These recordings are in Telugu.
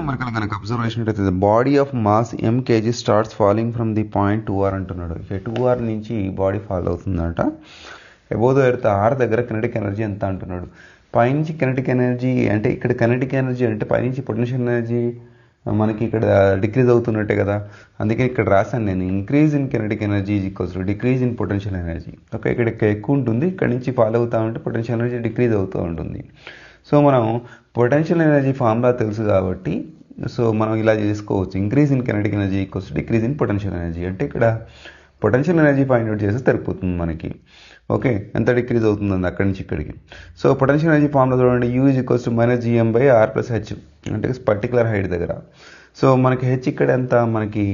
నెంబర్ కనుక అబ్జర్వేషన్ అయితే body of mass m kg starts falling from the point 2r అంటున్నాడు. ఇక 2r నుంచి బాడీ ఫాల్ అవుతుందట. అబోవ్ ద ఎర్త్ r దగ్గర కినెటిక్ ఎనర్జీ ఎంత అంటున్నాడు. పైనుంచి కినెటిక్ ఎనర్జీ అంటే ఇక్కడ కినెటిక్ ఎనర్జీ అంటే పైనుంచి పొటెన్షియల్ ఎనర్జీ మనకి ఇక్కడ డిక్రీజ్ అవుతున్నట్టే కదా. అందుకే ఇక్కడ రాశాను నేను increase in kinetic energy is equals to decrease in potential energy. Okay, ఇక్కడ ఎక్కువ ఉంటుంది, ఇక్కడ నుంచి ఫాల్ అవుతూ ఉంటే పొటెన్షియల్ ఎనర్జీ డిక్రీజ్ అవుతూ ఉంటుంది. సో మనం పొటెన్షియల్ ఎనర్జీ ఫార్ములా తెలుసు కాబట్టి సో మనం ఇలా చేసుకోవచ్చు. Increase in kinetic energy equals to decrease in potential energy. అంటే ఇక్కడ పొటెన్షియల్ ఎనర్జీ ఫైండ్ అవుట్ చేస్తే సరిపోతుంది మనకి. ఓకే, ఎంత డిక్రీజ్ అవుతుందండి అక్కడి నుంచి ఇక్కడికి. సో పొటెన్షియల్ ఎనర్జీ ఫార్ములా చూడండి, you is equals to -gm/r + h అంటే పర్టికులర్ హైట్ దగ్గర. సో మనకి హెచ్ ఇక్కడ ఎంత, మనకి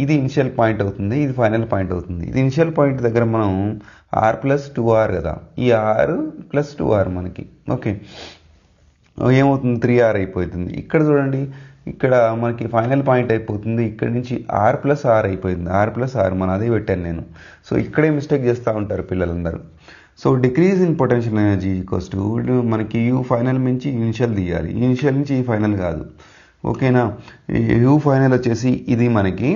ఇది ఇనిషియల్ పాయింట్ అవుతుంది, ఇది ఫైనల్ పాయింట్ అవుతుంది. ఇది ఇనిషియల్ పాయింట్ దగ్గర మనం r + 2r కదా, ఈ r + 2r మనకి ఓకే ఏమవుతుంది 3r అయిపోతుంది. ఇక్కడ చూడండి, ఇక్కడ మనకి ఫైనల్ పాయింట్ అయిపోతుంది, ఇక్కడ నుంచి r + r అయిపోయింది. r + r మన అదే పెట్టాను నేను. సో ఇక్కడే మిస్టేక్ చేస్తూ ఉంటారు పిల్లలందరూ. So decrease in potential energy equals to మనకి యూ ఫైనల్ నుంచి ఇనిషియల్ తీయాలి, ఇనిషియల్ నుంచి ఈ ఫైనల్ కాదు. ఓకేనా, యూ ఫైనల్ వచ్చేసి ఇది మనకి,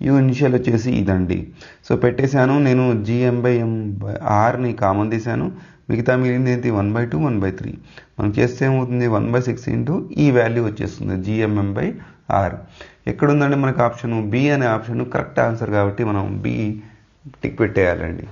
యూ ఇనిషియల్ వచ్చేసి ఇదండి. సో పెట్టేశాను నేను, gm/m/rని కామన్ తీశాను, మిగతా మిగిలింది ఏంటి 1/2 1/3. మనం చేస్తే ఏమవుతుంది 1/6 ఇంటూ ఈ వాల్యూ వచ్చేస్తుంది gmm/r. ఎక్కడుందండి మనకి ఆప్షన్ బి అనే ఆప్షన్ కరెక్ట్ ఆన్సర్ కాబట్టి మనం బి టిక్ పెట్టేయాలండి.